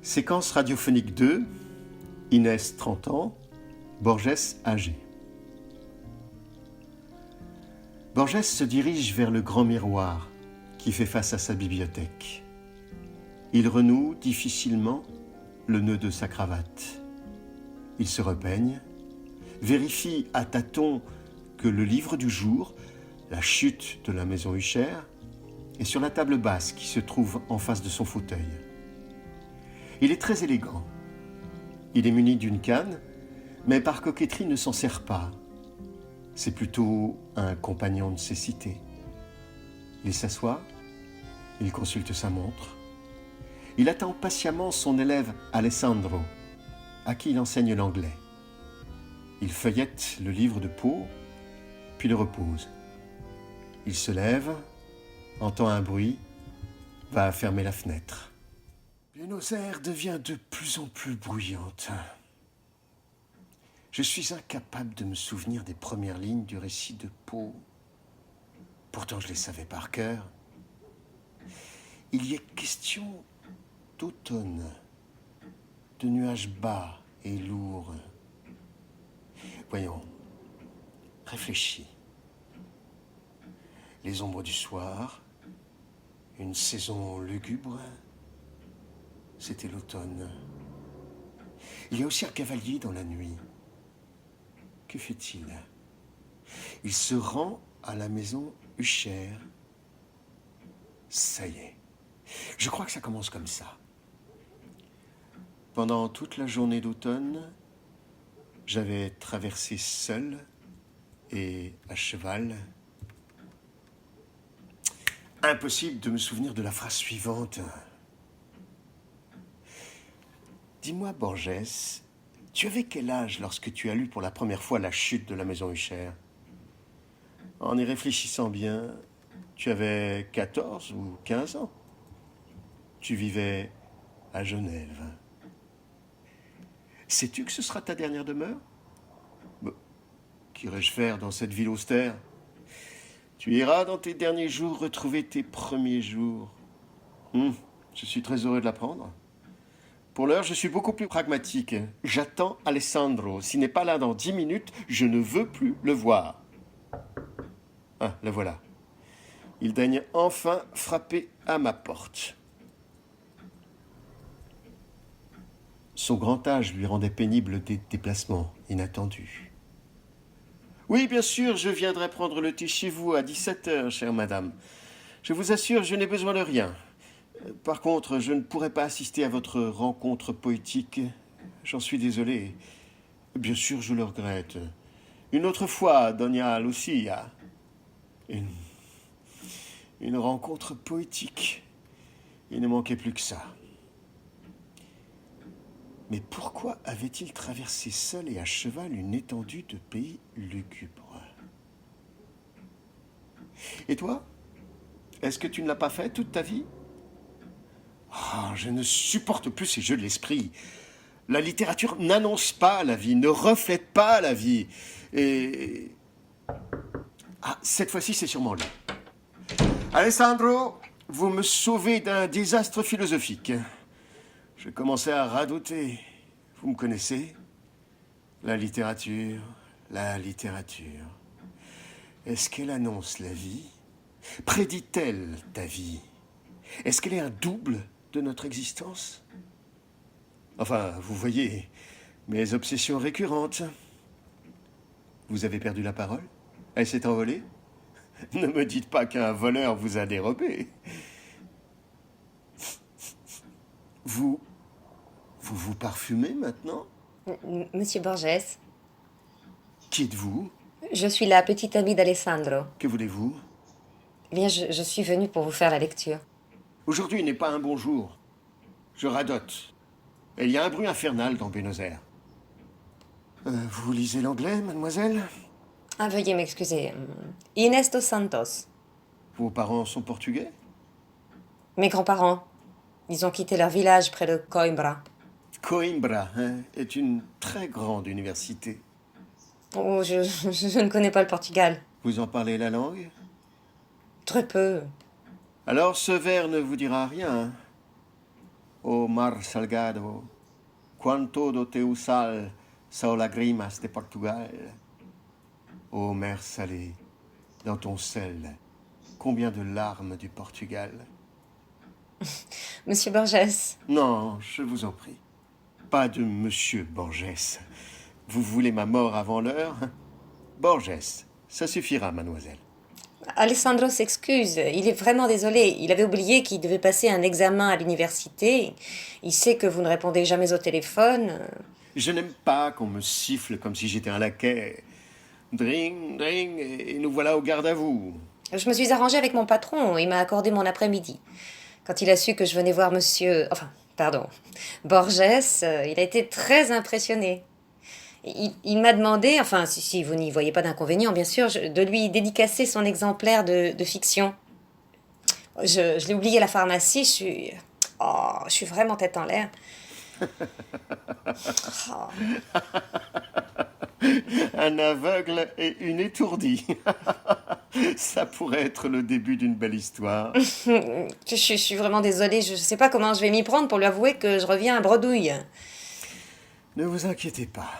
Séquence radiophonique 2, Inès 30 ans, Borges âgé. Borges se dirige vers le grand miroir qui fait face à sa bibliothèque. Il renoue difficilement le nœud de sa cravate. Il se repeigne, vérifie à tâtons que le livre du jour, La chute de la maison Usher, est sur la table basse qui se trouve en face de son fauteuil. Il est très élégant. Il est muni d'une canne, mais par coquetterie ne s'en sert pas. C'est plutôt un compagnon de cécité. Il s'assoit, il consulte sa montre. Il attend patiemment son élève Alessandro, à qui il enseigne l'anglais. Il feuillette le livre de Poe, puis le repose. Il se lève, entend un bruit, va fermer la fenêtre. Buenos Aires devient de plus en plus bruyante. Je suis incapable de me souvenir des premières lignes du récit de Poe. Pourtant, je les savais par cœur. Il y est question d'automne, de nuages bas et lourds. Voyons, réfléchis. Les ombres du soir, une saison lugubre, c'était l'automne. Il y a aussi un cavalier dans la nuit. Que fait-il? Il se rend à la maison Usher. Ça y est. Je crois que ça commence comme ça. Pendant toute la journée d'automne, j'avais traversé seul et à cheval. Impossible de me souvenir de la phrase suivante. Dis-moi, Borges, tu avais quel âge lorsque tu as lu pour la première fois La chute de la maison Usher? En y réfléchissant bien, tu avais 14 ou 15 ans. Tu vivais à Genève. Sais-tu que ce sera ta dernière demeure? Qu'irais-je faire dans cette ville austère? Tu iras dans tes derniers jours retrouver tes premiers jours. Je suis très heureux de l'apprendre. Pour l'heure, je suis beaucoup plus pragmatique. J'attends Alessandro. S'il n'est pas là dans 10 minutes, je ne veux plus le voir. Ah, le voilà. Il daigne enfin frapper à ma porte. Son grand âge lui rendait pénible des déplacements inattendus. Oui, bien sûr, je viendrai prendre le thé chez vous à 17h, chère madame. Je vous assure, je n'ai besoin de rien. Par contre, je ne pourrai pas assister à votre rencontre poétique. J'en suis désolé. Bien sûr, je le regrette. Une autre fois, Doña Lucia. Une rencontre poétique. Il ne manquait plus que ça. Mais pourquoi avait-il traversé seul et à cheval une étendue de pays lugubres? Et toi? Est-ce que tu ne l'as pas fait toute ta vie? Oh, je ne supporte plus ces jeux de l'esprit. La littérature n'annonce pas la vie, ne reflète pas la vie. Et... Ah, cette fois-ci, c'est sûrement lui. Alessandro, vous me sauvez d'un désastre philosophique. Je commençais à radoter. Vous me connaissez? La littérature, la littérature. Est-ce qu'elle annonce la vie? Prédit-elle ta vie? Est-ce qu'elle est un double de notre existence? Enfin, vous voyez, mes obsessions récurrentes. Vous avez perdu la parole? Elle s'est envolée? Ne me dites pas qu'un voleur vous a dérobé. Vous parfumez maintenant? Monsieur Borges, Qui êtes-vous? je suis la petite amie d'Alessandro. Que voulez-vous? Eh bien, je suis venue pour vous faire la lecture. Aujourd'hui n'est pas un bon jour. Je radote. Et il y a un bruit infernal dans Buenos Aires. Vous lisez l'anglais, mademoiselle? Ah, veuillez m'excuser. Inés dos Santos. Vos parents sont portugais? Mes grands-parents. Ils ont quitté leur village près de Coimbra. Coimbra est une très grande université. Oh, je ne connais pas le Portugal. Vous en parlez la langue? Très peu. Alors ce vers ne vous dira rien. O mar salgado, quanto do teu sal sao lagrimas de Portugal. Ô mer salée, dans ton sel, combien de larmes du Portugal. Monsieur Borges, Non, je vous en prie. Pas de Monsieur Borges. Vous voulez ma mort avant l'heure? Borges, ça suffira, mademoiselle. Alessandro s'excuse. Il est vraiment désolé. Il avait oublié qu'il devait passer un examen à l'université. Il sait que vous ne répondez jamais au téléphone. Je n'aime pas qu'on me siffle comme si j'étais un laquais. Dring, dring, et nous voilà au garde à vous. Je me suis arrangée avec mon patron. Il m'a accordé mon après-midi. Quand il a su que je venais voir Borges, il a été très impressionné. Il m'a demandé, si vous n'y voyez pas d'inconvénient, bien sûr, de lui dédicacer son exemplaire de fiction. Je l'ai oublié à la pharmacie, je suis vraiment tête en l'air. Oh. Un aveugle et une étourdie. Ça pourrait être le début d'une belle histoire. Je suis vraiment désolée, je ne sais pas comment je vais m'y prendre pour lui avouer que je reviens à bredouille. Ne vous inquiétez pas.